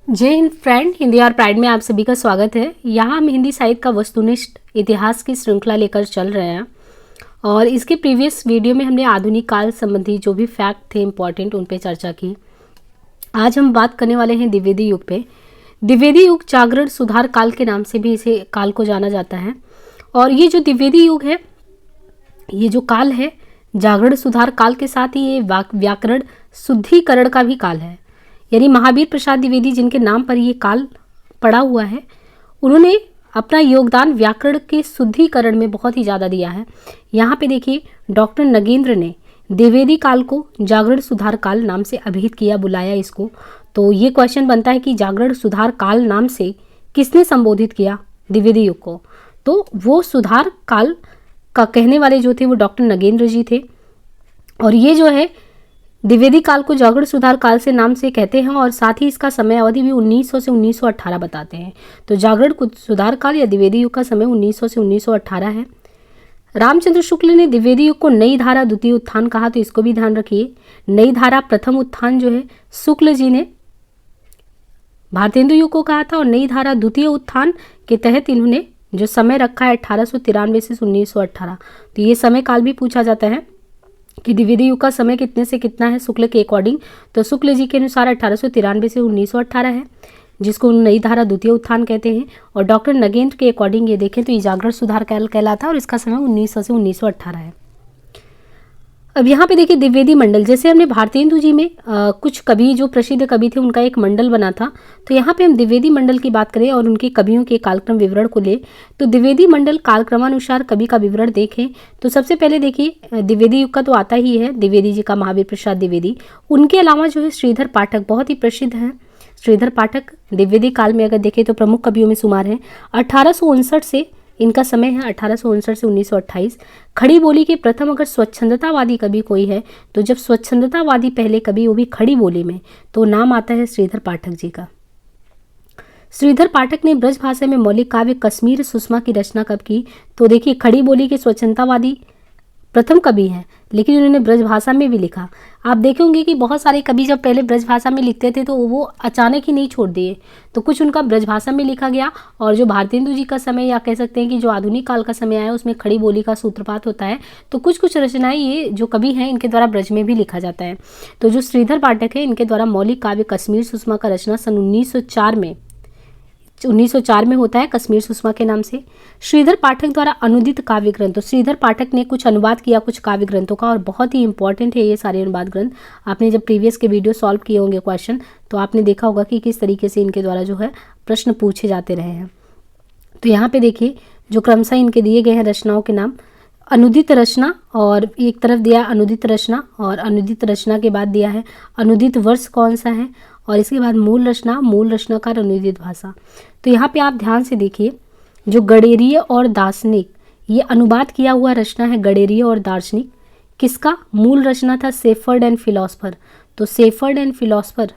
जय हिंद फ्रेंड, हिंदी और प्राइड में आप सभी का स्वागत है। यहाँ हम हिंदी साहित्य का वस्तुनिष्ठ इतिहास की श्रृंखला लेकर चल रहे हैं और इसके प्रीवियस वीडियो में हमने आधुनिक काल संबंधी जो भी फैक्ट थे इम्पॉर्टेंट उन पे चर्चा की। आज हम बात करने वाले हैं द्विवेदी युग पे। द्विवेदी युग जागरण सुधार काल के नाम से भी इसे काल को जाना जाता है। और ये जो द्विवेदी युग है, ये जो काल है, जागरण सुधार काल के साथ ही ये व्याकरण शुद्धिकरण का भी काल है। यानी महावीर प्रसाद द्विवेदी जिनके नाम पर ये काल पड़ा हुआ है, उन्होंने अपना योगदान व्याकरण के शुद्धिकरण में बहुत ही ज़्यादा दिया है। यहाँ पे देखिए, डॉक्टर नगेंद्र ने द्विवेदी काल को जागरण सुधार काल नाम से अभिहित किया, बुलाया इसको। तो ये क्वेश्चन बनता है कि जागरण सुधार काल नाम से किसने संबोधित किया द्विवेदी युग को? तो वो सुधार काल का कहने वाले जो थे वो डॉक्टर नगेंद्र जी थे। और ये जो है द्विवेदी काल को जागरण सुधार काल से नाम से कहते हैं और साथ ही इसका समय अवधि भी 1900 से 1918 बताते हैं। तो जागरण सुधार काल या द्विवेदी युग का समय 1900 से 1918 है। रामचंद्र शुक्ल ने द्विवेदी युग को नई धारा द्वितीय उत्थान कहा, तो इसको भी ध्यान रखिए। नई धारा प्रथम उत्थान जो है शुक्ल जी ने भारतेंदु युग को कहा था और नई धारा द्वितीय उत्थान के तहत इन्होंने जो समय रखा है 1893 से 1918। तो ये समय काल भी पूछा जाता है कि द्विवेदी युग का समय कितने से कितना है शुक्ल के अकॉर्डिंग। तो शुक्ल जी के अनुसार 1893 से 1918 है, जिसको नई धारा द्वितीय उत्थान कहते हैं। और डॉक्टर नगेंद्र के अकॉर्डिंग ये देखें तो ये जागरण सुधार काल कहलाता है और इसका समय 1900 से 1918 है। अब यहाँ पे देखिए द्विवेदी मंडल, जैसे हमने भारतेंदु जी में कुछ कवि जो प्रसिद्ध कवि थे उनका एक मंडल बना था, तो यहाँ पे हम द्विवेदी मंडल की बात करें और उनके कवियों के कालक्रम विवरण को ले तो द्विवेदी मंडल कालक्रमानुसार कवि का विवरण देखें तो सबसे पहले देखिए द्विवेदी युग का तो आता ही है द्विवेदी जी का, महावीर प्रसाद द्विवेदी। उनके अलावा जो है श्रीधर पाठक बहुत ही प्रसिद्ध हैं। श्रीधर पाठक द्विवेदी काल में अगर देखें तो प्रमुख कवियों में शुमार हैं। 1859 से इनका समय है, 1859 से 1928। खड़ी बोली के प्रथम अगर स्वच्छंदतावादी कवि कोई है तो जब स्वच्छंदतावादी पहले कवि वो भी खड़ी बोली में, तो नाम आता है श्रीधर पाठक जी का। श्रीधर पाठक ने ब्रज भाषा में मौलिक काव्य कश्मीर सुषमा की रचना कब की? तो देखिए खड़ी बोली के स्वच्छंदतावादी प्रथम कवि हैं, लेकिन उन्होंने ब्रज भाषा में भी लिखा। आप देखेंगे कि बहुत सारे कवि जब पहले ब्रज भाषा में लिखते थे तो वो अचानक ही नहीं छोड़ दिए, तो कुछ उनका ब्रज भाषा में लिखा गया। और जो भारतेंदु जी का समय या कह सकते हैं कि जो आधुनिक काल का समय आया उसमें खड़ी बोली का सूत्रपात होता है, तो कुछ कुछ रचनाएं ये जो कवि हैं इनके द्वारा ब्रज में भी लिखा जाता है। तो जो श्रीधर पाठक है इनके द्वारा मौलिक काव्य कश्मीर सुषमा का रचना सन 1904 में होता है कश्मीर सुषमा के नाम से। श्रीधर पाठक द्वारा अनुदित काव्य ग्रंथ, तो श्रीधर पाठक ने कुछ अनुवाद किया कुछ काव्य ग्रंथों का और बहुत ही इंपॉर्टेंट है ये सारे अनुवाद ग्रंथ। आपने जब प्रीवियस के वीडियो सॉल्व किए होंगे क्वेश्चन, तो आपने देखा होगा कि किस तरीके से इनके द्वारा जो है प्रश्न पूछे जाते रहे हैं। तो यहाँ पे देखिए जो क्रमशः इनके दिए गए हैं रचनाओं के नाम, अनुदित रचना, और एक तरफ दिया अनुदित रचना और अनुदित रचना के बाद दिया है अनुदित वर्ष कौन सा है, और इसके बाद मूल रचना, मूल रचनाकार, अनुदित भाषा। तो यहाँ पे आप ध्यान से देखिए जो गडेरिय और दार्शनिक, ये अनुवाद किया हुआ रचना है गडेरिय और दार्शनिक। किसका? मूल रचना था सेफर्ड एंड फिलोसफर। तो सेफर्ड एंड फिलोसफर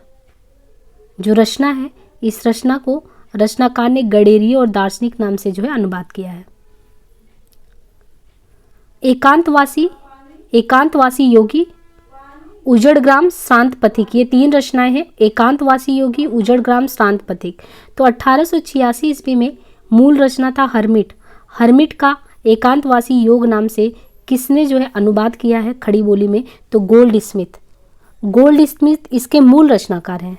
जो रचना है, इस रचना को रचनाकार ने गडेरिय और दार्शनिक नाम से जो है अनुवाद किया है। एकांतवासी योगी, उजड़ ग्राम, शांत पथिक, ये तीन रचनाएं हैं। एकांतवासी योगी, उजड़ ग्राम, शांत पथिक। तो 1886 ईस्वी में मूल रचना था हर्मिट। हर्मिट का एकांतवासी योग नाम से किसने जो है अनुवाद किया है खड़ी बोली में? तो गोल्ड स्मिथ। गोल्ड स्मिथ इसके मूल रचनाकार हैं।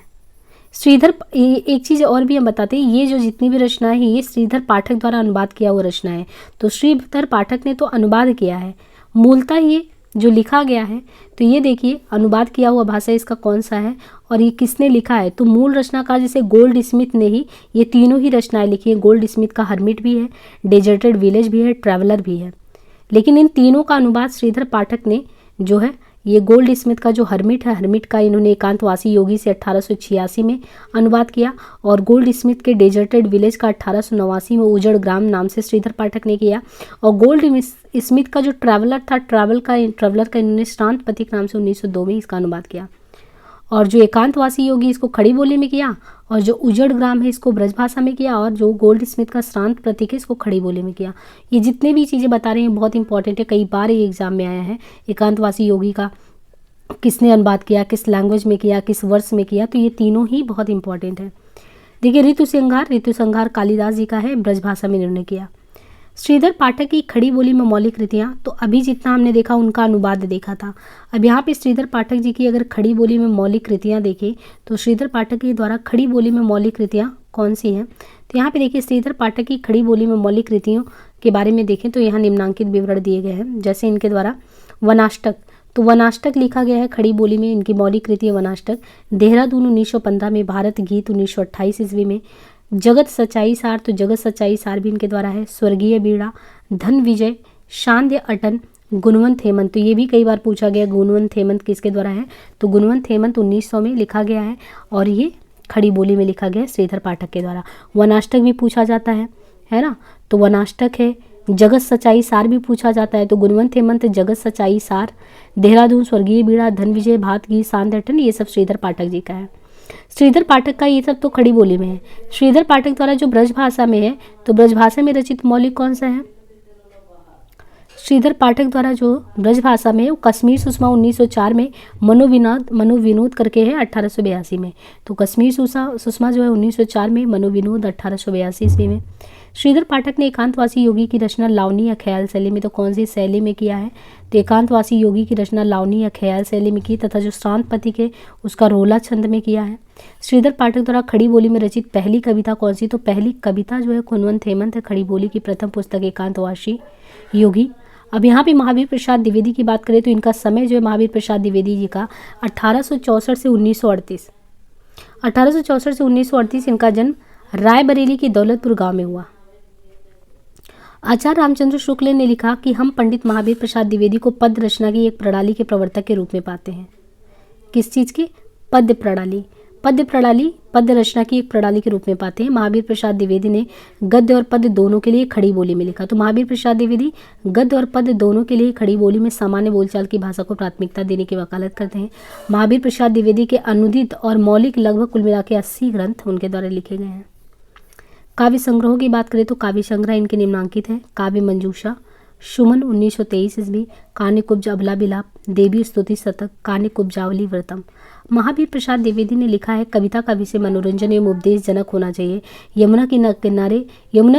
श्रीधर, एक चीज़ और भी हम बताते हैं, ये जो जितनी भी रचनाएं हैं ये श्रीधर पाठक द्वारा अनुवाद किया हुआ रचना है। तो श्रीधर पाठक ने तो अनुवाद किया है, मूलतः ये जो लिखा गया है, तो ये देखिए अनुवाद किया हुआ भाषा इसका कौन सा है और ये किसने लिखा है? तो मूल रचनाकार जैसे गोल्ड स्मिथ ने ही ये तीनों ही रचनाएं लिखी है। गोल्ड स्मिथ का हर्मिट भी है, डेजर्टेड विलेज भी है, ट्रैवलर भी है, लेकिन इन तीनों का अनुवाद श्रीधर पाठक ने जो है ये गोल्ड स्मिथ का जो हर्मिट है, हर्मिट का इन्होंने एकांतवासी योगी से 1886 में अनुवाद किया और गोल्ड स्मिथ के डेजर्टेड विलेज का 1889 में उजड़ ग्राम नाम से श्रीधर पाठक ने किया। और गोल्ड स्मिथ का जो ट्रैवलर था, ट्रैवलर का इन्होंने शांत पथिक नाम से 1902 में इसका अनुवाद किया। और जो एकांतवासी योगी इसको खड़ी बोली में किया और जो उजड़ ग्राम है इसको ब्रजभाषा में किया और जो गोल्ड स्मिथ का श्रांत प्रतीक है इसको खड़ी बोली में किया। ये जितने भी चीज़ें बता रहे हैं बहुत इंपॉर्टेंट है, कई बार ये एग्जाम में आया है। एकांतवासी योगी का किसने अनुवाद किया, किस लैंग्वेज में किया, किस वर्ष में किया, तो ये तीनों ही बहुत इंपॉर्टेंट है। देखिए ऋतु संहार कालिदास जी का है, ब्रजभाषा में इन्होंने किया। श्रीधर पाठक की खड़ी बोली में मौलिक कृतियाँ, तो अभी जितना हमने देखा उनका अनुवाद देखा था। अब यहाँ पे श्रीधर पाठक जी की अगर खड़ी बोली में मौलिक कृतियाँ देखें तो श्रीधर पाठक के द्वारा खड़ी बोली में मौलिक कृतियाँ कौन सी हैं, तो यहाँ पे देखिए श्रीधर पाठक की खड़ी बोली में मौलिक कृतियों के बारे में देखें तो यहाँ निम्नांकित विवरण दिए गए हैं। जैसे इनके द्वारा वनाष्टक, तो वनाष्टक लिखा गया है खड़ी बोली में, इनकी मौलिक कृति है वनाष्टक। देहरादून 1915 में, भारत गीत 1928 ईस्वी में। जगत सच्चाई सार, तो जगत सच्चाई सार भी इनके द्वारा है। स्वर्गीय बीड़ा, धन विजय, शांध्य अटन, गुणवंत हेमंत, तो ये भी कई बार पूछा गया गुणवंत हेमंत किसके द्वारा है, तो गुणवंत हेमंत 1900 में लिखा गया है और ये खड़ी बोली में लिखा गया है श्रीधर पाठक के द्वारा। वनाष्टक भी पूछा जाता है ना, तो वनाष्टक है। जगत सच्चाई सार भी पूछा जाता है, तो गुणवंत हेमंत, जगत सच्चाई सार, देहरादून, स्वर्गीय बीड़ा, धन विजय, भात गीत, शांध्य अटन, ये सब श्रीधर पाठक जी का है। श्रीधर पाठक का ये सब तो खड़ी बोली में है। श्रीधर पाठक द्वारा जो ब्रजभाषा में है, तो ब्रजभाषा में रचित मौलिक कौन सा है, श्रीधर पाठक द्वारा जो ब्रजभाषा में, वो कश्मीर सुषमा 1904 में, मनोविनोद करके है 1882 में, तो कश्मीर सुषमा जो है 1904 में, मनोविनोद 1882 ईस्वी में। श्रीधर पाठक ने एकांतवासी योगी की रचना लावनी या ख्याल शैली में, तो कौन सी शैली में किया है, तो एकांतवासी योगी की रचना लावनी या ख्याल शैली में की, तथा जो श्रांत पति के उसका रोला छंद में किया है। श्रीधर पाठक द्वारा खड़ी बोली में रचित पहली कविता कौन सी, तो पहली कविता जो है गुणवंत हेमंत है। खड़ी बोली की प्रथम पुस्तक एकांतवासी योगी। अब यहाँ पे महावीर प्रसाद द्विवेदी की बात करें तो इनका समय जो है महावीर प्रसाद द्विवेदी जी का 1864 से 1938, 1864 से 1938 इनका जन्म रायबरेली के दौलतपुर गांव में हुआ। आचार्य रामचंद्र शुक्ल ने लिखा कि हम पंडित महावीर प्रसाद द्विवेदी को पद्य रचना की एक प्रणाली के प्रवर्तक के रूप में पाते हैं। किस चीज़ की, पद्य प्रणाली, पद्य रचना की एक प्रणाली के रूप में पाते हैं। महावीर प्रसाद द्विवेदी ने गद्य और पद्य दोनों के लिए खड़ी बोली में लिखा, तो महावीर प्रसाद द्विवेदी गद्य और पद्य दोनों के लिए खड़ी बोली में सामान्य बोलचाल की भाषा को प्राथमिकता देने की वकालत करते हैं। महावीर प्रसाद द्विवेदी के अनुदित और मौलिक लगभग कुल मिला के 80 ग्रंथ उनके द्वारा लिखे गए हैं। काव्य संग्रहों की बात करें तो काव्य संग्रह इनके निम्नांकित है। काव्य मंजूषा, सुमन 1923 ईस्वी, कान्य कुब्ज अबला बिलाप, देवी स्तुति शतक, कान्य कुब्जावली व्रतम। महावीर प्रसाद द्विवेदी ने लिखा है कविता का विषय मनोरंजन एवं उपदेश जनक होना चाहिए। यमुना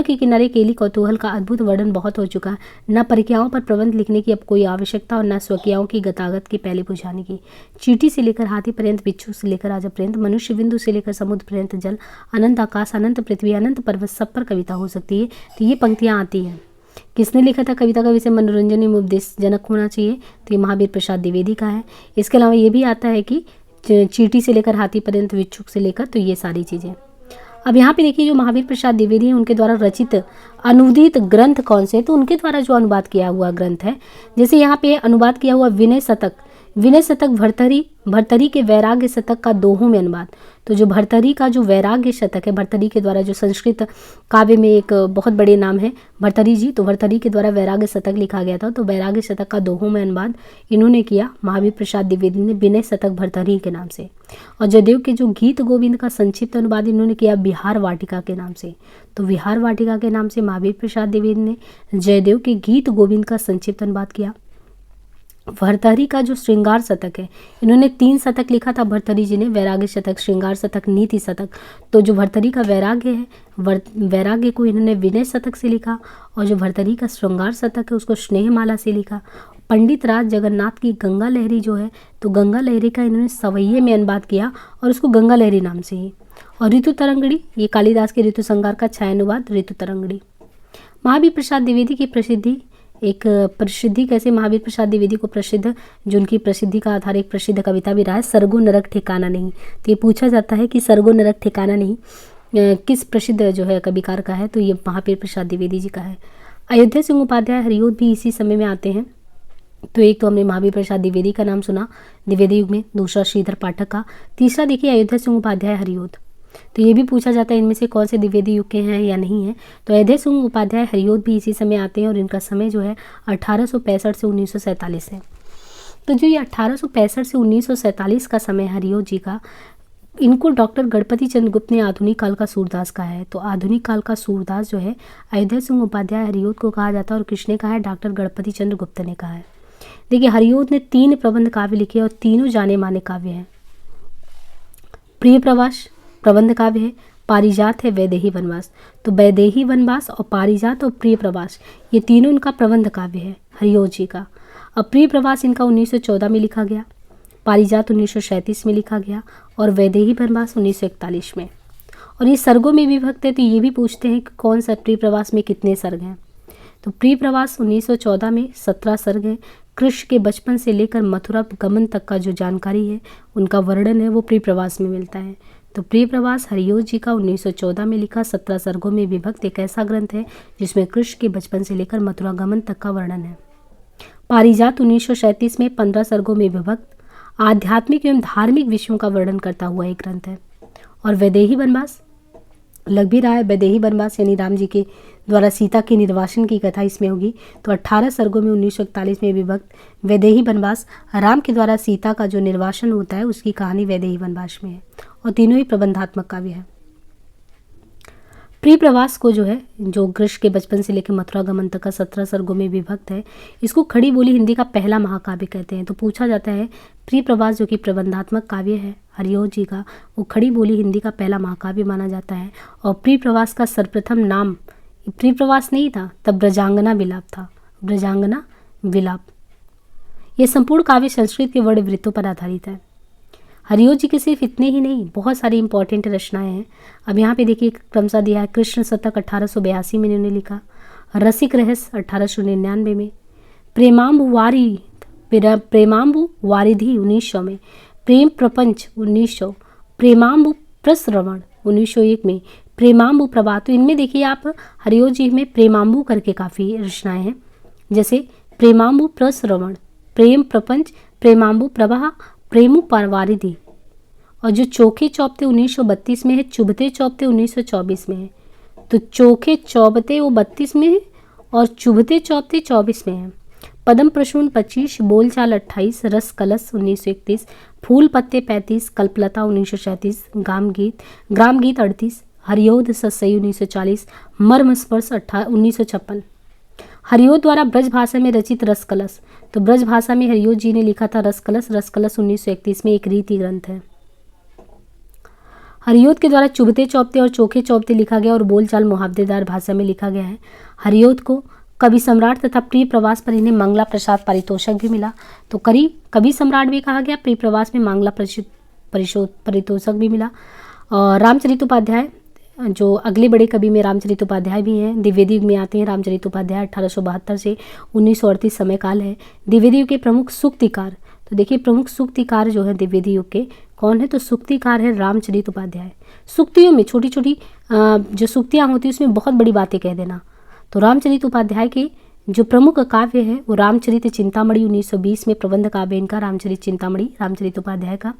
के किनारे केली कौतूहल का अद्भुत वर्णन बहुत हो चुका है। न परिक्रियाओं पर प्रबंध लिखने की अब कोई आवश्यकता और न स्वकीयाओं की गतागत की पहले बुझाने की। चींटी से लेकर हाथी पर्यंत, बिच्छू से लेकर राजा पर्यंत, मनुष्य बिंदु से लेकर समुद्र पर्यंत, जल, अनंत आकाश, अनंत पृथ्वी, अनंत पर्वत, सब पर कविता हो सकती है। तो ये पंक्तियाँ आती हैं। किसने लिखा था कविता का विषय मनोरंजन एवं उपदेश जनक होना चाहिए, तो ये महावीर प्रसाद द्विवेदी का है। इसके अलावा ये भी आता है कि चींटी से लेकर हाथी पर्यंत, बिच्छू से लेकर, तो ये सारी चीज़ें। अब यहाँ पे देखिए जो महावीर प्रसाद द्विवेदी हैं उनके द्वारा रचित अनुदित ग्रंथ कौन से, तो उनके द्वारा जो अनुवाद किया हुआ ग्रंथ है, जैसे यहाँ पे अनुवाद किया हुआ विनय शतक भर्तरी के वैराग्य शतक का दोहों में अनुवाद। तो जो भर्तरी का जो वैराग्य शतक है, भर्तरी के द्वारा जो संस्कृत काव्य में एक बहुत बड़े नाम है भर्तरी जी, तो भर्तरी के द्वारा वैराग्य शतक लिखा गया था, तो वैराग्य शतक का दोहों में अनुवाद इन्होंने किया महावीर प्रसाद द्विवेदी ने विनय शतक भर्तरी के नाम से। और जयदेव के जो गीत गोविंद का संक्षिप्त अनुवाद इन्होंने किया विहार वाटिका के नाम से, तो विहार वाटिका के नाम से महावीर प्रसाद द्विवेदी ने जयदेव के गीत गोविंद का संक्षिप्त अनुवाद किया। भर्तरी का जो श्रृंगार शतक है, इन्होंने 3 शतक लिखा था भर्तरी जी ने, वैराग्य शतक, श्रृंगार शतक, नीति शतक। तो जो भर्तरी का वैराग्य है, वैराग्य को इन्होंने विनय शतक से लिखा, और जो भर्तरी का श्रृंगार शतक है उसको स्नेहमाला से लिखा। पंडित राज जगन्नाथ की गंगा लहरी जो है, तो गंगा लहरी का इन्होंने सवैये में अनुवाद किया और उसको गंगा लहरी नाम से ही। और ऋतु तरंगड़ी, ये कालिदास के ऋतु संहार का छायानुवाद ऋतु तरंगड़ी। महावीर प्रसाद द्विवेदी की प्रसिद्धि कैसे, महावीर प्रसाद द्विवेदी को प्रसिद्ध, जो उनकी प्रसिद्धि का आधार एक प्रसिद्ध कविता भी रहा है, सर्गो नरक ठिकाना नहीं। तो ये पूछा जाता है कि सर्गो नरक ठिकाना नहीं किस प्रसिद्ध जो है कविकार का है, तो ये महावीर प्रसाद द्विवेदी जी का है। अयोध्या सिंह उपाध्याय हरियोध भी इसी समय में आते हैं। तो एक तो हमने महावीर प्रसाद द्विवेदी का नाम सुना द्विवेदी युग में, दूसरा श्रीधर पाठक का, तीसरा देखिए अयोध्या सिंह उपाध्याय हरियोध। तो ये भी पूछा जाता है इनमें से कौन से द्विवेदी युग के हैं या नहीं है, तो अयोध्या सिंह उपाध्याय हरियोध भी इसी समय आते हैं और इनका समय जो है 1865 से 1947 है। तो जो ये 1865 से 1947 का समय हरियोध जी का, इनको डॉक्टर गणपति चंद्र गुप्त ने आधुनिक काल का सूरदास कहा है। तो आधुनिक काल का सूरदास जो है अयोध्या सिंह उपाध्याय हरियोध को कहा जाता है और किसने कहा है, डॉक्टर गणपति चंद्र गुप्त ने कहा है। देखिए हरिऔध ने 3 प्रबंध काव्य लिखे और तीनों जाने माने काव्य हैं। प्रिय प्रवास प्रबंध काव्य है, पारिजात है, वैदेही वनवास। तो वैदेही वनवास और पारिजात और प्रिय प्रवास ये तीनों इनका प्रबंध काव्य है हरिऔध जी का। अब प्रिय प्रवास इनका 1914 में लिखा गया, पारिजात 1937 में लिखा गया और वैदेही वनवास 1941 में। और ये सर्गों में विभक्त है, तो ये भी पूछते हैं कि कौन सा प्रिय प्रवास में कितने सर्ग हैं। तो प्रिय प्रवास 1914 में 17 सर्ग हैं। कृष्ण के बचपन से लेकर मथुरा गमन तक का जो जानकारी है उनका वर्णन है वो प्रिय प्रवास में मिलता है। तो प्रिय प्रवास हरिऔध जी का 1914 में लिखा 17 सर्गों में विभक्त एक ऐसा ग्रंथ है जिसमें कृष्ण के बचपन से लेकर मथुरा गमन तक का वर्णन है। पारिजात 1937 में 15 सर्गों में विभक्त आध्यात्मिक एवं धार्मिक विषयों का वर्णन करता हुआ एक ग्रंथ है। और वैदेही वनवास लग भी रहा है, वैदेही वनवास यानी राम जी के द्वारा सीता के निर्वासन की कथा इसमें होगी। तो 18 सर्गों में 1941 में विभक्त वैदेही वनवास राम के द्वारा सीता का जो निर्वासन होता है उसकी कहानी वैदेही वनवास में है और तीनों ही प्रबंधात्मक काव्य है। प्रिय प्रवास को जो है जो कृष्ण के बचपन से लेकर मथुरा गमन तक का 17 सर्गों में विभक्त है, इसको खड़ी बोली हिंदी का पहला महाकाव्य कहते हैं। तो पूछा जाता है प्रिय प्रवास जो कि प्रबंधात्मक काव्य है हरिऔध जी का, वो खड़ी बोली हिंदी का पहला महाकाव्य माना जाता है। और प्रिय प्रवास का सर्वप्रथम नाम प्रिय प्रवास नहीं था, तब ब्रजांगना विलाप था, ब्रजांगना विलाप। यह संपूर्ण काव्य संस्कृत के वर्ण वृत्तों पर आधारित है। हरिऔध जी के सिर्फ इतने ही नहीं, बहुत सारी इंपॉर्टेंट रचनाएं हैं। अब यहाँ पे देखिए क्रमशः दिया है, कृष्ण शतक 1882 में इन्होंने लिखा, रसिक रहस्य 1899 में, प्रेमाम्बु वारिधि 1900 में, प्रेम प्रपंच 1900, प्रेमाम्बु प्रसरवण 1901 में, प्रेमाम्बु प्रभात। तो इनमें देखिए आप हरिऔध जी में प्रेमाम्बु करके काफ़ी रचनाएं हैं, जैसे प्रेमाम्बु प्रसरवण, प्रेम प्रपंच, प्रेमाम्बु प्रवाह, प्रेमु परवारिधि। और जो चोखे चौपते 1932 में है, चुभते चौपते 1924 में है। तो चोखे चौबते वो 32 में है और चुभते चौपते 24 में है। पदम प्रसून 25, बोलचाल 28, रस कलश 1931, फूल पत्ते 35, कल्पलता 1937, ग्राम गीत 38, हरिऔध ससई 1940, मर्म स्पर्श 1956। हरिऔध द्वारा ब्रज भाषा में रचित रस कलश, तो ब्रज भाषा में हरिऔध जी ने लिखा था रस कलश 1931 में एक रीति ग्रंथ है। हरिऔध के द्वारा चुभते चौपते और चोखे चौपते लिखा गया और बोलचाल मुहावरेदार भाषा में लिखा गया है। हरिऔध को कवि सम्राट तथा प्रिय प्रवास पर इन्हें मंगला प्रसाद पारितोषक भी मिला। तो कवि सम्राट भी कहा गया, प्रिय प्रवास में मंगला पारितोषक भी मिला। और रामचरितोपाध्याय जो अगले बड़े कवि में रामचरितोपाध्याय भी हैं, द्विवेदी युग में आते हैं। रामचरितोपाध्याय 1872 से 1938 समय काल है। द्विवेदी युग के प्रमुख सूक्तिकार, तो देखिए प्रमुख सूक्तिकार जो है द्विवेदी युग के कौन है, तो सूक्तिकार है रामचरितोपाध्याय। सूक्तियों में छोटी छोटी जो सूक्तियाँ होती हैं उसमें बहुत बड़ी बातें कह देना। तो रामचरितोपाध्याय के जो प्रमुख काव्य है वो रामचरित चिंतामणि 1920 में प्रबंध काव्य इनका रामचरित चिंतामणि रामचरितोपाध्याय का।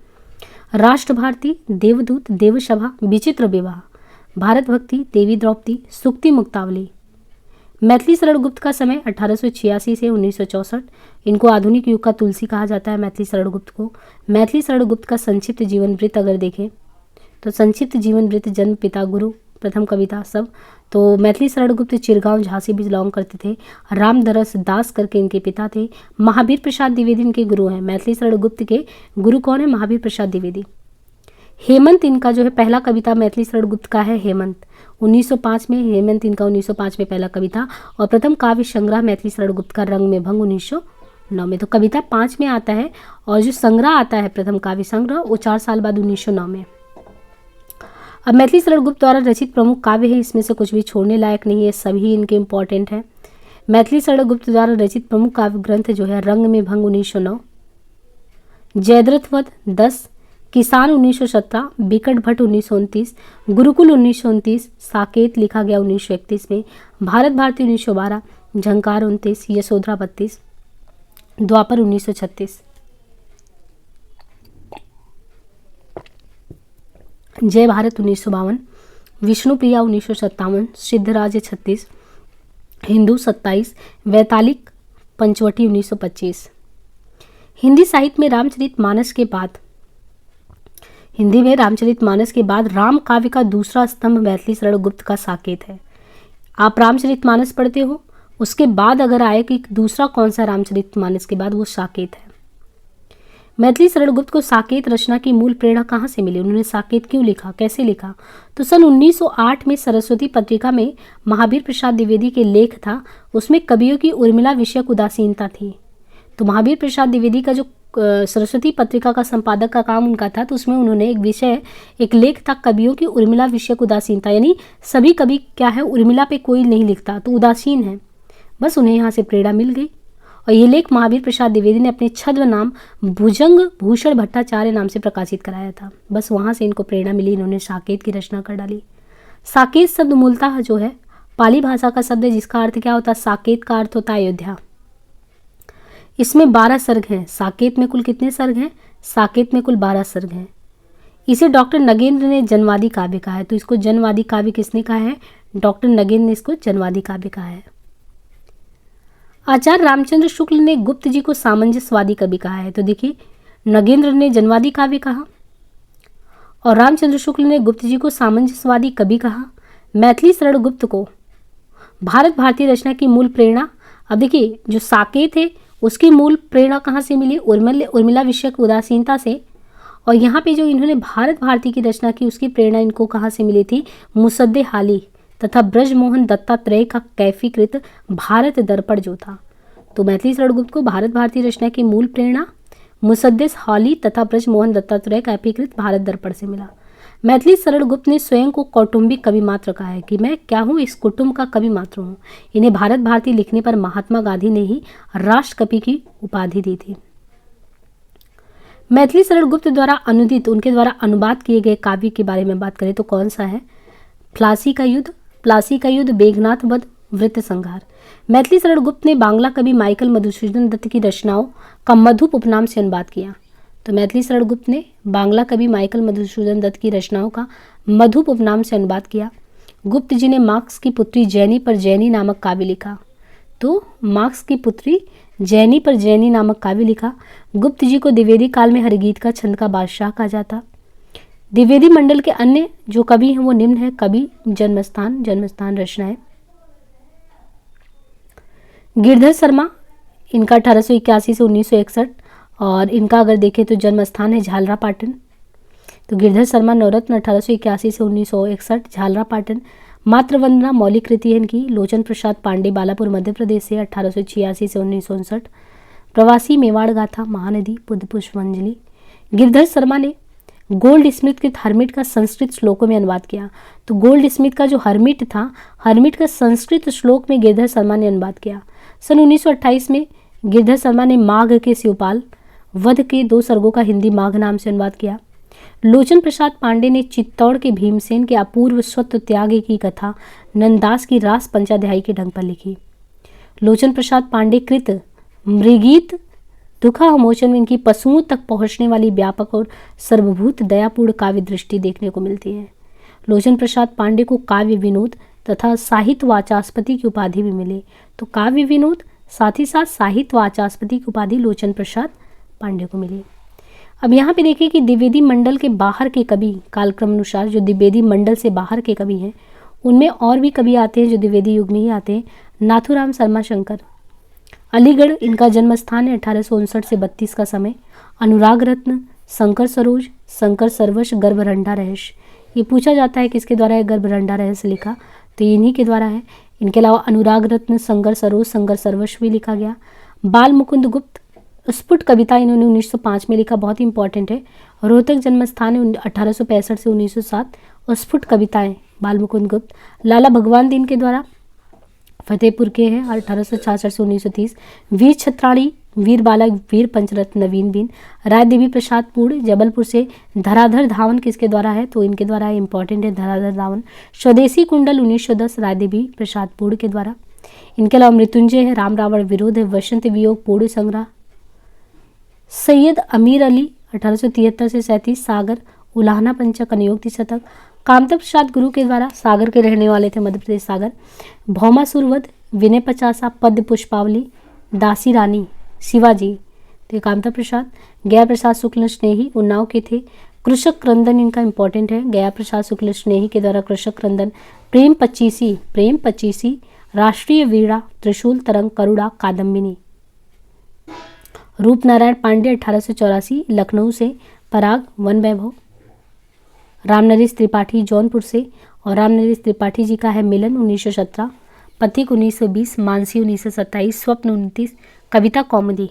राष्ट्र भारती, देवदूत, देवसभा, विचित्र विवाह, भारत भक्ति, देवी द्रौपदी, सुक्ति मुक्तावली। मैथिली शरण गुप्त का समय 1886 से 1964, इनको आधुनिक युग का तुलसी कहा जाता है मैथिली शरण गुप्त को। मैथिली शरण गुप्त का संक्षिप्त जीवन वृत्त अगर देखें तो संक्षिप्त जीवन वृत्त, जन्म, पिता, गुरु, प्रथम कविता सब। तो मैथिली शरण गुप्त चिरगांव झांसी भी बिलोंग करते थे। रामदरस दास करके इनके पिता थे। महावीर प्रसाद द्विवेदी इनके गुरु हैं। मैथिली शरण गुप्त के गुरु कौन है, महावीर प्रसाद द्विवेदी। हेमंत इनका जो है पहला कविता मैथिली शरण गुप्त का है हेमंत 1905 में, हेमंत इनका 1905 में पहला कविता। और प्रथम काव्य संग्रह मैथिली शरण गुप्त का रंग में भंग 1909 में। तो कविता 5 में आता है और जो संग्रह आता है प्रथम काव्य संग्रह वो 4 साल बाद 1909 में। अब मैथिली शरण गुप्त द्वारा रचित प्रमुख काव्य है, इसमें से कुछ भी छोड़ने लायक नहीं है, सभी इनके इम्पॉर्टेंट हैं। मैथिली शरण गुप्त द्वारा रचित प्रमुख काव्य ग्रंथ जो है रंग में भंग 1909, जयद्रथ वध 10, किसान 1917, बिकट भट्ट 1929, गुरुकुल 1929, साकेत लिखा गया 1931 में, भारत भारती 1912, झंकार 29, यशोधरा 32, द्वापर 1936, जय भारत 1952, विष्णुप्रिया 1957, सिद्धराज 36, हिंदू 27, वैतालिक पंचवटी 1925। हिंदी साहित्य में रामचरितमानस के बाद राम काव्य का दूसरा स्तंभ मैथिली शरण गुप्त का साकेत है। आप रामचरितमानस पढ़ते हो उसके बाद अगर आए कि दूसरा कौन सा रामचरितमानस के बाद, वो साकेत है। मैथिली शरण गुप्त को साकेत रचना की मूल प्रेरणा कहाँ से मिली, उन्होंने साकेत क्यों लिखा, कैसे लिखा? तो सन 1908 में सरस्वती पत्रिका में महावीर प्रसाद द्विवेदी के लेख था, उसमें कवियों की उर्मिला विषयक उदासीनता थी। तो महावीर प्रसाद द्विवेदी का जो सरस्वती पत्रिका का संपादक का काम उनका था, तो उसमें उन्होंने एक लेख था कवियों की उर्मिला विषयक उदासीनता, यानी सभी कवि क्या है, उर्मिला पे कोई नहीं लिखता तो उदासीन है, बस उन्हें यहाँ से प्रेरणा मिल गई। और ये लेख महावीर प्रसाद द्विवेदी ने अपने छद्म नाम भुजंग भूषण भट्टाचार्य नाम से प्रकाशित कराया था। बस वहाँ से इनको प्रेरणा मिली, इन्होंने साकेत की रचना कर डाली। साकेत शब्द मूलतः जो है पाली भाषा का शब्द है, जिसका अर्थ क्या होता है, साकेत का अर्थ होता है अयोध्या। इसमें 12 सर्ग हैं। साकेत में कुल कितने सर्ग हैं? साकेत में कुल 12 सर्ग हैं। इसे डॉक्टर नगेंद्र ने जनवादी काव्य कहा है। तो इसको जनवादी काव्य किसने कहा है? डॉक्टर नगेंद्र ने इसको जनवादी काव्य कहा है। आचार्य रामचंद्र शुक्ल ने गुप्त जी को सामंजस्यवादी कवि कहा है। तो देखिए, नगेंद्र ने जनवादी काव्य कहा और रामचंद्र शुक्ल ने गुप्त जी को सामंजस्यवादी कवि कहा। मैथिली शरण गुप्त को भारत भारतीय रचना की मूल प्रेरणा, अब देखिए जो साकेत है उसकी मूल प्रेरणा कहाँ से मिली? उर्मिला विषयक उदासीनता से। और यहाँ पे जो इन्होंने भारत भारती की रचना की उसकी प्रेरणा इनको कहाँ से मिली थी? मुसद्दे हाली तथा ब्रजमोहन दत्तात्रेय का कैफीकृत भारत दर्पण जो था। तो मैथिली शरण गुप्त को भारत भारती रचना की मूल प्रेरणा मुसद्दे हाली तथा ब्रजमोहन दत्तात्रेय कैफीकृत भारत दर्पण से मिला। मैथिली शरण गुप्त ने स्वयं को कौटुंबिक कवि मात्र कहा है कि मैं क्या हूँ, इस कुटुंब का कवि मात्र हूँ। इन्हें भारत भारती लिखने पर महात्मा गांधी ने ही राष्ट्रकवि की उपाधि दी थी। मैथिली शरण गुप्त द्वारा अनुदित, उनके द्वारा अनुवाद किए गए काव्य के बारे में बात करें तो कौन सा है? प्लासी का युद्ध, बेघनाथ वध, वृत्त संहार। मैथिली शरण गुप्त ने बांग्ला कवि माइकल मधुसूदन दत्त की रचनाओं का मधुप उपनाम से अनुवाद किया। तो मैथिली शरण गुप्त ने बांग्ला कवि माइकल मधुसूदन दत्त की रचनाओं का मधुप उपनाम से अनुवाद किया। गुप्त जी ने मार्क्स की पुत्री जैनी पर जैनी नामक काव्य लिखा। तो मार्क्स की पुत्री जैनी पर जैनी नामक काव्य लिखा। गुप्त जी को द्विवेदी काल में हरिगीत का छंद का बादशाह कहा जाता। द्विवेदी मंडल के अन्य जो कवि हैं वो निम्न है। कवि जन्मस्थान रचनाएं। गिरधर शर्मा, इनका 1881 से 1961 और इनका अगर देखें तो जन्म स्थान है झालरापाटन। तो गिरधर शर्मा नवरत्न 1881 से 1961 झालरापाटन। मातृवंदना मौलिक कृति है इनकी। लोचन प्रसाद पांडे बालापुर मध्य प्रदेश से 1886 से 1959। प्रवासी मेवाड़ गाथा महानदी बुद्ध पुष्पांजलि। गिरधर शर्मा ने गोल्ड स्मिथ के हर्मिट का संस्कृत श्लोकों में अनुवाद किया। तो गोल्ड स्मिथ का जो हर्मिट था, हर्मिट का संस्कृत श्लोक में गिरधर शर्मा ने अनुवाद किया। सन 1928 में गिरधर शर्मा ने माघ के शिवपाल वध के 2 सर्गों का हिंदी माघ नाम से अनुवाद किया। लोचन प्रसाद पांडे ने चित्तौड़ के भीमसेन के अपूर्व स्वत्व त्याग की कथा नंददास की रास पंचाध्यायी के ढंग पर लिखी। लोचन प्रसाद पांडे कृत मृगीत दुखामोचन में इनकी पशुओं तक पहुंचने वाली व्यापक और सर्वभूत दयापूर्ण काव्य दृष्टि देखने को मिलती है। लोचन प्रसाद पांडे को काव्य विनोद तथा साहित्य वाचस्पति की उपाधि भी मिली। तो काव्य विनोद साथ ही साथ साहित्य वाचस्पति की उपाधि लोचन प्रसाद पांडे को मिली। अब यहाँ पे देखिए कि द्विवेदी मंडल के बाहर के कवि, कालक्रम अनुसार जो द्विवेदी मंडल से बाहर के कवि हैं उनमें और भी कवि आते हैं जो द्विवेदी युग में ही आते हैं। नाथुराम शर्मा शंकर, अलीगढ़ इनका जन्म स्थान है। 1859 से 32 का समय। अनुराग रत्न, शंकर सरोज, शंकर सर्वश, गर्भरंडा रहस्य। ये पूछा जाता है किसके द्वारा है गर्भरंडा रहस्य लिखा, तो इन्हीं के द्वारा है। इनके अलावा अनुराग रत्न, शंकर सरोज, शंकर सर्वश भी लिखा गया। बाल मुकुंद गुप्त, स्फुट कविता इन्होंने 1905 में लिखा, बहुत ही इंपॉर्टेंट है। रोहतक जन्म स्थान है 1865 से 1907 और स्फुट कविताएं बाल मुकुंद गुप्त। लाला भगवान दीन के द्वारा फतेहपुर के हैं 1866 से 1930। वीर छत्राणी, वीर बालक, वीर पंचरत्न नवीन बीन। राय देवी प्रसाद पूर्ण जबलपुर से। धराधर धावन किसके द्वारा है, तो इनके द्वारा इंपॉर्टेंट है धराधर धावन। स्वदेशी कुंडल 1910 राय देवी प्रसाद पूर्ण के द्वारा। इनके अलावा मृत्युंजय है, राम रावण विरोध है, वसंत वियोग, पूर्ण संग्रह। सैयद अमीर अली 1873 से 37, सागर, उलाहना पंचक, अनुयोक्ति शतक। कामता प्रसाद गुरु के द्वारा, सागर के रहने वाले थे, मध्य प्रदेश सागर। भौमासुर वध, विनय पचासा, पद्य पुष्पावली, दासी रानी, शिवाजी, तो कामता प्रसाद। गया प्रसाद शुक्ल स्नेही उन्नाव के थे। कृषक क्रंदन इनका इंपॉर्टेंट है, गया प्रसाद शुक्ल स्नेही के द्वारा कृषक क्रंदन। प्रेम पच्चीसी राष्ट्रीय वीणा, त्रिशूल, तरंग, करुणा, कादम्बिनी। रूपनारायण पांडे 1884 लखनऊ से, पराग, वन वैभव। रामनरेश त्रिपाठी जौनपुर से, और रामनरेश त्रिपाठी जी का है मिलन 1917, पथिक 1920, मानसी 1927, स्वप्न 29, कविता कौमुदी।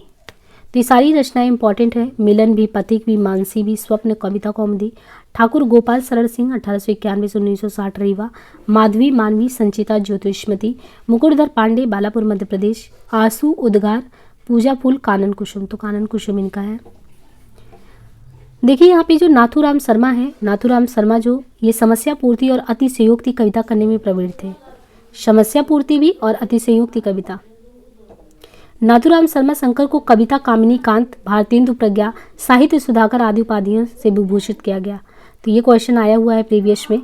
तो ये सारी रचनाएं इंपॉर्टेंट है, मिलन भी, पथिक भी, मानसी भी, स्वप्न, कविता कौमुदी। ठाकुर गोपाल शरण सिंह 1891 से 1960 रीवा, माधवी मानवी, संचिता ज्योतिष्मती। मुकुटधर पांडे बालापुर मध्य प्रदेश, आंसू उद्गार, पूजा फूल, कानन कुसुम। तो कानन कुसुम इनका है। देखिए यहाँ पे जो नाथूराम शर्मा है, नाथूराम शर्मा जो ये समस्या पूर्ति और अतिशयोक्ति कविता करने में प्रवीण थे। समस्या पूर्ति भी और अतिशयोक्ति कविता। नाथूराम शर्मा शंकर को कविता कामिनी कांत, भारतेंदु प्रज्ञा, साहित्य सुधाकर आदि उपाधियों से विभूषित किया गया। तो ये क्वेश्चन आया हुआ है प्रीवियस में।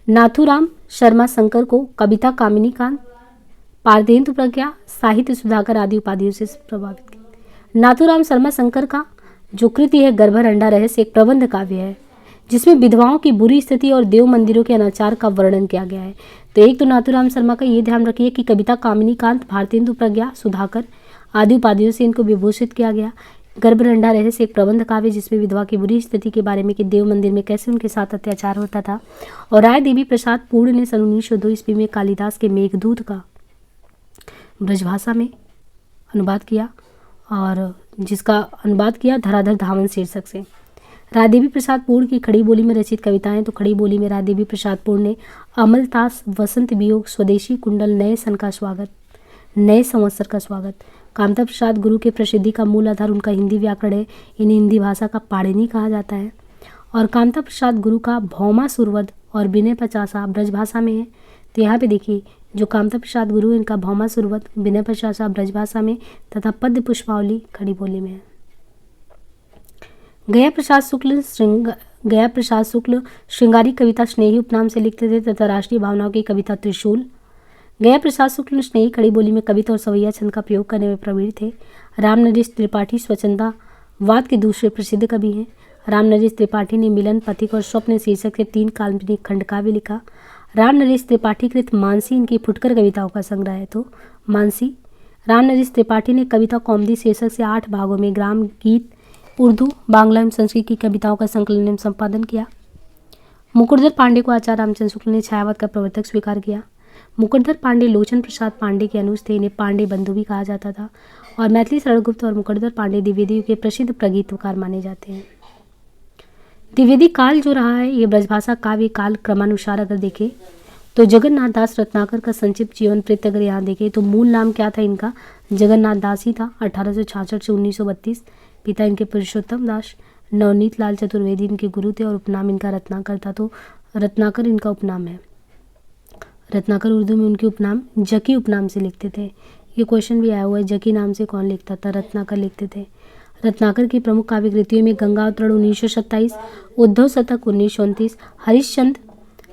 नाथूराम शर्मा शंकर को कविता कामिनी कांत, भारतेंदु प्रज्ञा, साहित्य सुधाकर आदि उपाधियों से प्रभावित किया। नाथूराम शर्मा शंकर का जो कृति है गर्भरंडा रहस्य एक प्रबंध काव्य है, जिसमें विधवाओं की बुरी स्थिति और देव मंदिरों के अनाचार का वर्णन किया गया है। तो एक तो नाथूराम शर्मा का ये ध्यान रखिए कि कविता कामिनी कांत, भारतेंदु प्रज्ञा, सुधाकर आदि उपाधियों से इनको विभूषित किया गया। गर्भरंडा रहस्य एक प्रबंध काव्य जिसमें विधवा की बुरी स्थिति के बारे में कि देव मंदिर में कैसे उनके साथ अत्याचार होता था। और राय देवी प्रसाद पूर्ण ने सन 1902 ईस्वी में कालिदास के मेघदूत का ब्रजभाषा में अनुवाद किया, और जिसका अनुवाद किया धराधर धावन शीर्षक से। रायदेवी प्रसाद पूर्ण की खड़ी बोली में रचित कविताएं। तो खड़ी बोली में रायदेवी प्रसाद पूर्ण ने अमलतास, वसंत वियोग, स्वदेशी कुंडल, नए सन का स्वागत, नए संवत्सर का स्वागत। कामता प्रसाद गुरु के प्रसिद्धि का मूल आधार उनका हिंदी व्याकरण है, इन्हें हिंदी भाषा का पाणिनि कहा जाता है। और कामता प्रसाद गुरु का भौमा सुरवद और विनय पचासा ब्रजभाषा में है। तो यहाँ पे देखिए जो कामता प्रसाद गुरु इनका भौमा सुरवत, विनय पचासा ब्रजभाषा में तथा पद्य पुष्पावली खड़ी बोली में है। गया प्रसाद शुक्ल श्रृंगारी कविता स्नेही उपनाम से लिखते थे तथा राष्ट्रीय भावनाओं की कविता त्रिशूल। गया प्रसाद शुक्ल स्नेही खड़ी बोली में कविता और सवैया छंद का प्रयोग करने में प्रवीण थे। रामनरेश त्रिपाठी स्वच्छंदवाद के दूसरे प्रसिद्ध कवि हैं। रामनरेश त्रिपाठी ने मिलन, पथिक और स्वप्न शीर्षक के 3 काल्पनिक खंडकाव्य लिखा। रामनरेश त्रिपाठी कृत मानसी इनकी फुटकर कविताओं का संग्रह है। तो मानसी। रामनरेश त्रिपाठी ने कविता कौमुदी शीर्षक से 8 भागों में ग्राम गीत, उर्दू, बांग्ला एवं संस्कृत की कविताओं का संकलन एवं संपादन किया। मुकुटधर पांडे को आचार्य रामचंद्र शुक्ल ने छायावाद का प्रवर्तक स्वीकार किया। मुकुटधर पांडे लोचन प्रसाद पांडे के अनुज थे, इन्हें पांडे बंधु भी कहा जाता था। और मैथिली शरणगुप्त और मुकुटधर पांडे द्विवेदी युग के प्रसिद्ध प्रगीतकार माने जाते हैं। द्विवेदी काल जो रहा है ये ब्रजभाषा काव्य काल क्रमानुसार अगर देखें तो जगन्नाथ दास रत्नाकर का संक्षिप्त जीवन वृत्त अगर यहाँ देखें तो मूल नाम क्या था इनका, जगन्नाथ दास ही था। 1866 से 1932। पिता इनके पुरुषोत्तम दास, नवनीत लाल चतुर्वेदी इनके गुरु थे और उपनाम इनका रत्नाकर था। तो रत्नाकर इनका उपनाम है। रत्नाकर उर्दू में उनके उपनाम जकी उपनाम से लिखते थे। ये क्वेश्चन भी आया हुआ है, जकी नाम से कौन लिखता था, रत्नाकर लिखते थे। रत्नाकर की प्रमुख काव्य कृतियों में गंगा अवतरण 1927, उद्धव शतक 1929, हरिश्चंद्र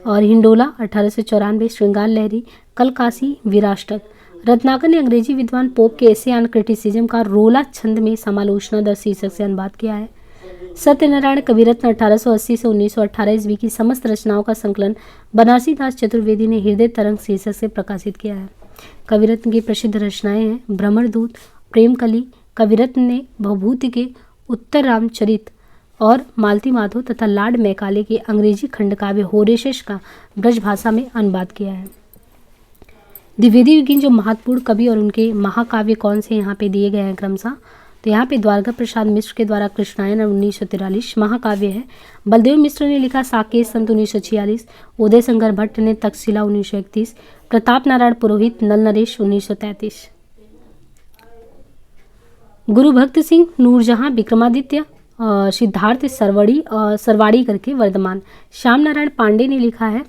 और हिंडोला 1894, श्रृंगार लहरी, कलकासी, विराष्टक। रत्नाकर ने अंग्रेजी विद्वान पोप के एसे ऑन क्रिटिसिज्म का रोला छंद में समालोचना दर शीर्षक से अनुवाद किया है। सत्यनारायण कविरत्न 1880 से 1918 ईस्वी की समस्त रचनाओं का संकलन बनारसी दास चतुर्वेदी ने हृदय तरंग शीर्षक से प्रकाशित किया है। कविरत्न की प्रसिद्ध रचनाएं हैं भ्रमरदूत, प्रेमकली। कविरत्न ने भवभूति के उत्तर रामचरित और मालती माधव तथा लॉर्ड मैकाले के अंग्रेजी खंडकाव्य होरेशस का ब्रजभाषा में अनुवाद किया है। द्विवेदी युगीन जो महत्वपूर्ण कवि और उनके महाकाव्य कौन से यहाँ पे दिए गए हैं क्रमशः, तो यहाँ पे द्वारका प्रसाद मिश्र के द्वारा कृष्णायन 1943 महाकाव्य है। बलदेव मिश्र ने लिखा साकेत संत 1946, उदय शंकर भट्ट ने तक्षशिला 1931, प्रताप नारायण पुरोहित नल नरेश 1933। गुरु भक्त सिंह, नूरजहां, विक्रमादित्य, सिद्धार्थ सरवाड़ी करके वर्धमान। श्याम नारायण पांडे ने लिखा है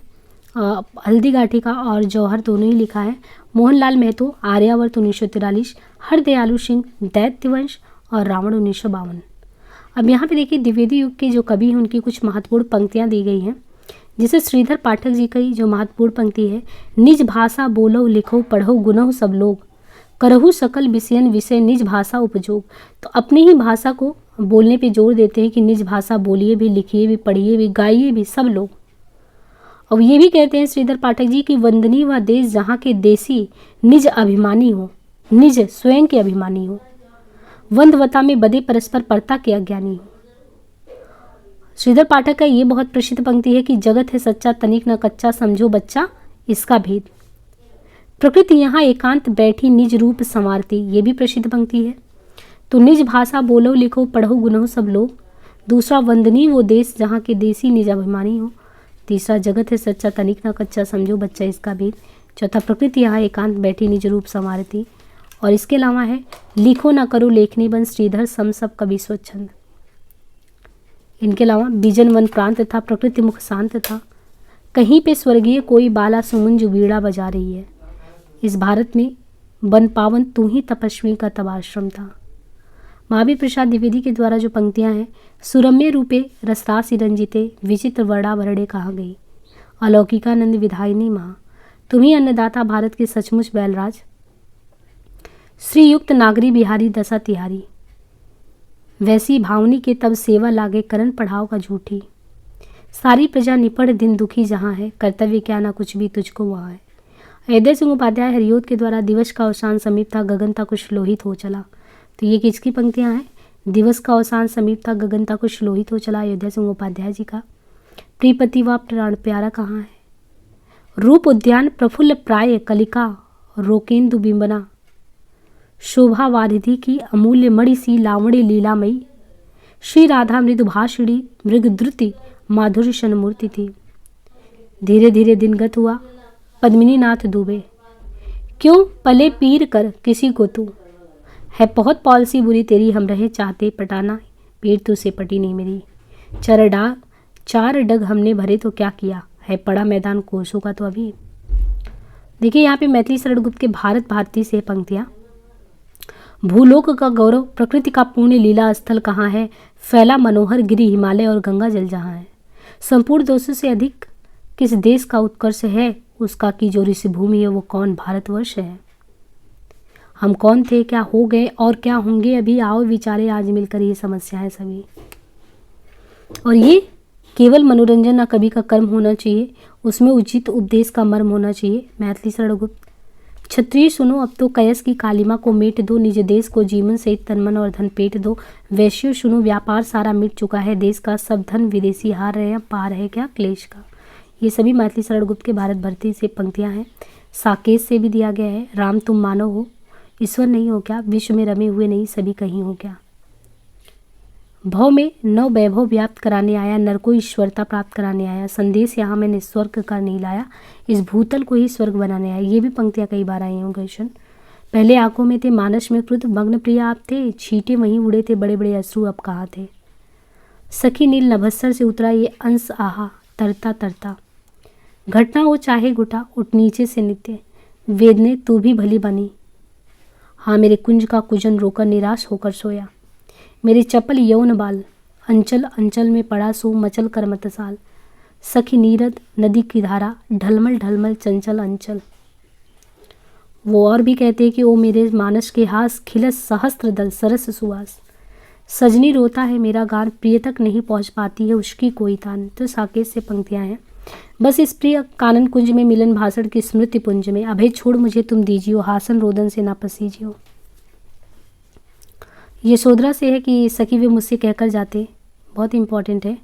हल्दी घाटी का और जौहर दोनों ही लिखा है। मोहनलाल महतो, आर्यावर्त 1943, हरदयालु सिंह, दैत्यवंश और रावण 1952। अब यहाँ पे देखिए द्विवेदी युग के जो कवि हैं उनकी कुछ महत्वपूर्ण पंक्तियाँ दी गई हैं, जिसे श्रीधर पाठक जी की जो महत्वपूर्ण पंक्ति है, निज भाषा बोलो लिखो पढ़ो गुनहु सब लोग, करहु सकल विषयन विषय निज भाषा उपयोग। तो अपनी ही भाषा को बोलने पे जोर देते हैं कि निज भाषा बोलिए भी, लिखिए भी, पढ़िए भी, गाइए भी सब लोग। और ये भी कहते हैं श्रीधर पाठक जी कि वंदनीय वह देश जहाँ के देसी निज अभिमानी हो, निज स्वयं के अभिमानी हो, वंदवता में बदे परस्पर परता के अज्ञानी हो। श्रीधर पाठक का ये बहुत प्रसिद्ध पंक्ति है कि जगत है सच्चा तनिक न कच्चा, समझो बच्चा इसका भेद। प्रकृति यहाँ एकांत बैठी निज रूप संवारती, ये भी प्रसिद्ध पंक्ति है। तो निज भाषा बोलो लिखो पढ़ो गुनो सब लोग। दूसरा वंदनीय वो देश जहाँ के देसी निज अभिमानी हो। तीसरा जगत है सच्चा तनिक न कच्चा, समझो बच्चा इसका भेद। चौथा प्रकृति यहाँ एकांत बैठी निज रूप संवारती। और इसके अलावा है लिखो ना करो लेखनी बन, श्रीधर सम सब कवि स्वच्छंद। इनके अलावा बीजन वन प्रांत था, प्रकृति मुख शांत था, कहीं पे स्वर्गीय कोई बाला सुमुंज वीणा बजा रही है। इस भारत में वन पावन तू ही तपस्वी का तब आश्रम था। महावीर प्रसाद द्विवेदी के द्वारा जो पंक्तियां हैं, सुरम्य रूपे रसरासि रंजिते, विचित्र वर्णा वर्णे कहाँ गई, अलौकिकानंद विधायिनी महा, तुम्ही अन्नदाता भारत के सचमुच बैलराज, श्रीयुक्त नागरी बिहारी दशा तिहारी, वैसी भावनी के तब सेवा लागे करण पढ़ाओ का झूठी, सारी प्रजा निपट दिन दुखी जहाँ है, कर्तव्य क्या ना कुछ भी तुझको वहाँ है। अयोध्या सिंह उपाध्याय हरियोत के द्वारा दिवस का अवसान समीप था, गगन था कुछ लोहित हो चला। तो ये किसकी पंक्तियाँ हैं? दिवस का अवसान समीप था, गगन था कुछ लोहित हो चला, अयोध्या सिंह उपाध्याय जी का। प्रियपति व प्राण प्यारा कहाँ है, रूप उद्यान प्रफुल्ल प्राय कलिका रोकेंदु बिंबना, शोभा वारिधि की अमूल्य मणि सी लावणी लीलामयी, श्री राधा मृदुभाषिणी मृग द्रुति माधुर्य शन मूर्ति थी। धीरे धीरे दिनगत हुआ, पद्मिनी नाथ डूबे, क्यों पले पीर कर किसी को तू, है बहुत पॉलिसी बुरी तेरी, हम रहे चाहते पटाना, पीर तुझसे पटी नहीं मेरी, चार डग हमने भरे तो क्या किया, है पड़ा मैदान कोसों का तो अभी। देखिए यहाँ पे मैथिली शरण गुप्त के भारत भारती से पंक्तियाँ। भूलोक का गौरव प्रकृति का पुण्य लीला स्थल कहाँ है, फैला मनोहर गिरी हिमालय और गंगा जल जहाँ है, संपूर्ण दोषों से अधिक किस देश का उत्कर्ष है, उसका की जो ऋषि भूमि है वो कौन भारतवर्ष है। हम कौन थे, क्या हो गए और क्या होंगे अभी, आओ विचारे आज मिलकर ये समस्याएं सभी। और ये केवल मनोरंजन ना कवि का कर्म होना चाहिए, उसमें उचित उपदेश का मर्म होना चाहिए। मैथिली शरण गुप्त। क्षत्रिय सुनो अब तो कयस की कालिमा को मेट दो, निज देश को जीवन सहित तन मन और धन पेट दो। वैश्यों सुनो व्यापार सारा मिट चुका है देश का, सब धन विदेशी हार रहे हैं, पार है क्या क्लेश का। ये सभी मैथिली शरण गुप्त के भारत भरती से पंक्तियां हैं। साकेत से भी दिया गया है, राम तुम मानो हो ईश्वर नहीं हो क्या, विश्व में रमे हुए नहीं सभी कहीं हो क्या। भव में नव वैभव व्याप्त कराने आया, नर को ईश्वरता प्राप्त कराने आया, संदेश यहाँ मैंने स्वर्ग का नहीं लाया, इस भूतल को ही स्वर्ग बनाने आया। ये भी पंक्तियाँ कई बार आई हैं क्वेश्चन। पहले आंखों में थे मानस में क्रुद्ध, मग्न प्रिय आप थे, छींटे वहीं उड़े थे बड़े बड़े अश्रु अब कहाँ थे। सखी नील नभस्सर से उतरा ये अंश आहा तरता तरता, घटना हो चाहे गुटा उठ नीचे से नित्य, वेदने तू भी भली बनी। हाँ मेरे कुंज का कुजन रोकर निराश होकर सोया, मेरे चपल यौन बाल अंचल अंचल में पड़ा सो मचल कर मतसाल। सखी नीरद नदी की धारा ढलमल ढलमल चंचल अंचल। वो और भी कहते हैं कि ओ मेरे मानस के हास खिलस सहस्त्र दल सरस सुवास, सजनी रोता है मेरा गान प्रिय तक नहीं पहुंच पाती है उसकी कोई तान। तो साकेत से पंक्तियां हैं। बस इस प्रिय कानन कुंज में मिलन भाषण की स्मृति पुंज में, अभय छोड़ मुझे तुम दीजियो, हासन रोदन से ना पसीजियो। यशोधरा से है कि सखी वे मुझसे कहकर जाते, बहुत इंपॉर्टेंट है,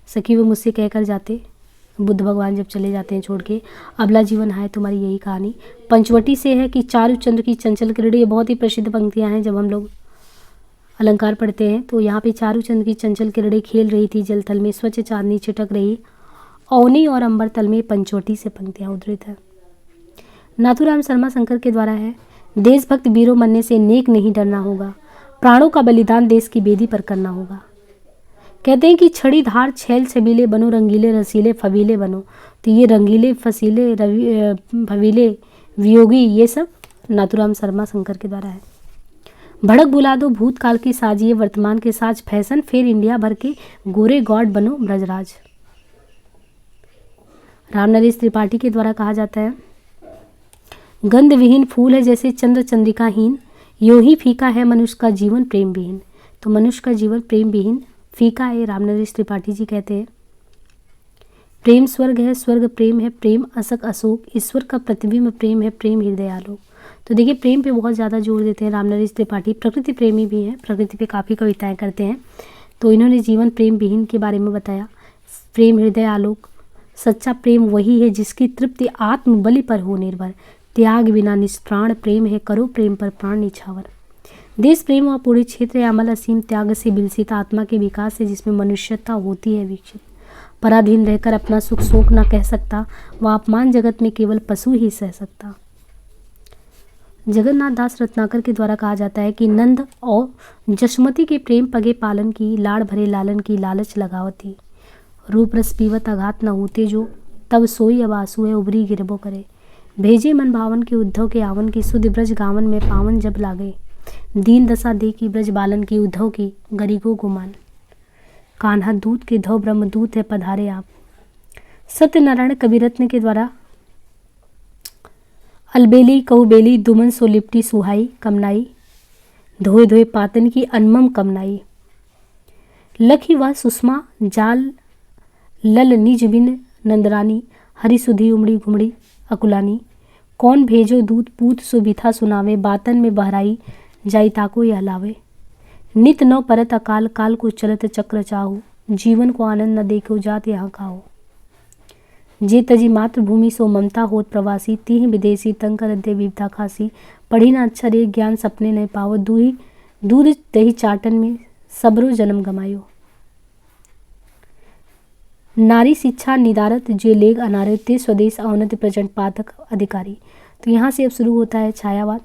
सखी वे मुझसे कहकर जाते, बुद्ध भगवान जब चले जाते हैं छोड़ के, अबला जीवन है तुम्हारी यही कहानी। पंचवटी से है कि चारु चंद्र की चंचल किरणें, ये बहुत ही प्रसिद्ध पंक्तियां हैं। जब हम लोग अलंकार पढ़ते हैं तो यहाँ पे चारु चंद्र की चंचल किरणें खेल रही थी जलथल में, स्वच्छ चांदनी छिटक रही अवनी और अंबर तल में, पंचवटी से पंक्तियाँ उद्धृत है। नाथुराम शर्मा शंकर के द्वारा है, देशभक्त वीरों मरने से नेक नहीं डरना होगा, प्राणों का बलिदान देश की बेदी पर करना होगा। कहते हैं कि छड़ी धार छैल छबीले बनो, रंगीले रसीले फवीले बनो। तो ये रंगीले फसीले फवीले वियोगी ये सब नाथुराम शर्मा शंकर के द्वारा है। भड़क बुला दो भूतकाल की साजिए वर्तमान के साज, फैशन फेर इंडिया भर के गोरे गॉड बनो ब्रजराज। राम नरेश त्रिपाठी के द्वारा कहा जाता है, गंध विहीन फूल है जैसे चंद्र चंद्रिकाहीन, यूं ही फीका है मनुष्य का जीवन प्रेम विहीन। तो मनुष्य का जीवन प्रेम विहीन फीका है, राम नरेश त्रिपाठी जी कहते हैं। प्रेम स्वर्ग है, स्वर्ग प्रेम है, प्रेम असक अशोक, ईश्वर का प्रतिबिंब प्रेम है, प्रेम हृदय आलोक। तो देखिए प्रेम पे बहुत ज़्यादा जोर देते हैं रामनरेश त्रिपाठी। प्रकृति प्रेमी भी हैं, प्रकृति पे काफ़ी कविताएं करते हैं। तो इन्होंने जीवन प्रेम विहीन के बारे में बताया। प्रेम हृदय आलोक, सच्चा प्रेम वही है जिसकी तृप्ति आत्मबलि पर हो निर्भर, त्याग बिना निष्प्राण प्रेम है, करो प्रेम पर प्राण निछावर। देश प्रेम व पूरे क्षेत्र अमल असीम त्याग से विलसित आत्मा के विकास है जिसमें मनुष्यता होती है विकसित। पराधीन रहकर अपना सुख शोक न कह सकता, वह अपमान जगत में केवल पशु ही सह सकता। जगन्नाथ दास रत्नाकर के द्वारा कहा जाता है कि नंद और जसमती के प्रेम पगे पालन की, लाड़ भरे लालन की लालच लगावती। रूप रस पीवत आघात न होते जो, तब सोई अब आंसू है उबरी गिरबो करे। भेजे मन भावन के उद्धव के आवन की, सुध ब्रज गावन में पावन जब लागे। दीन दशा दे की ब्रज बालन की, उद्धव की गरीबो गुमान। कान्हा दूत के धव ब्रह्म दूत है पधारे आप। सत्यनारायण कविरत्न के द्वारा अलबेली कहूबेली दुमन सो लिपटी सुहाई कमनाई, धोए धोए पातन की अनमम कमनाई। लखी व सुषमा जाल लल निज बिन नंदरानी, हरि सुधी उमड़ी घुमड़ी अकुलानी। कौन भेजो दूत पूत सुबिथा सुनावे, बातन में बहराई जाई ताको यह लावे। नित नव परत अकाल काल को चलत चक्र चाहू, जीवन को आनंद न देखो जात यहाँ काहो। जे तजी मातृभूमि सो ममता होत प्रवासी, तीह विदेशी तंग कर दे विविधा खासी। पढ़ी ना अक्षर एक ज्ञान सपने नहीं पावो, दूध दही चाटन में सबरो जन्म गमायो। नारी शिक्षा निदारत जे लेग अनारत, ते स्वदेश अवनति प्रचंड पातक अधिकारी। तो यहाँ से अब शुरू होता है छायावाद।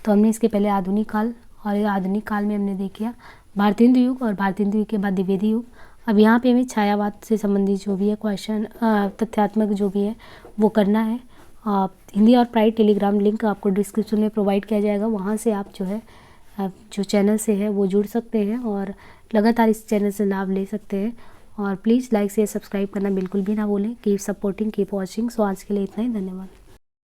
तो हमने इसके पहले आधुनिक काल, और आधुनिक काल में हमने देखा भारतेंदु युग, और भारतेंदु युग के बाद द्विवेदी युग। अब यहाँ पे हमें छायावाद से संबंधित जो भी है क्वेश्चन, तथ्यात्मक जो भी है वो करना है। हिंदी और प्राइड टेलीग्राम लिंक आपको डिस्क्रिप्शन में प्रोवाइड किया जाएगा, वहाँ से आप जो है जो चैनल से है वो जुड़ सकते हैं और लगातार इस चैनल से लाभ ले सकते हैं। और प्लीज़ लाइक शेयर सब्सक्राइब करना बिल्कुल भी ना भूलें। Keep supporting, keep watching. So आज के लिए इतना ही, धन्यवाद।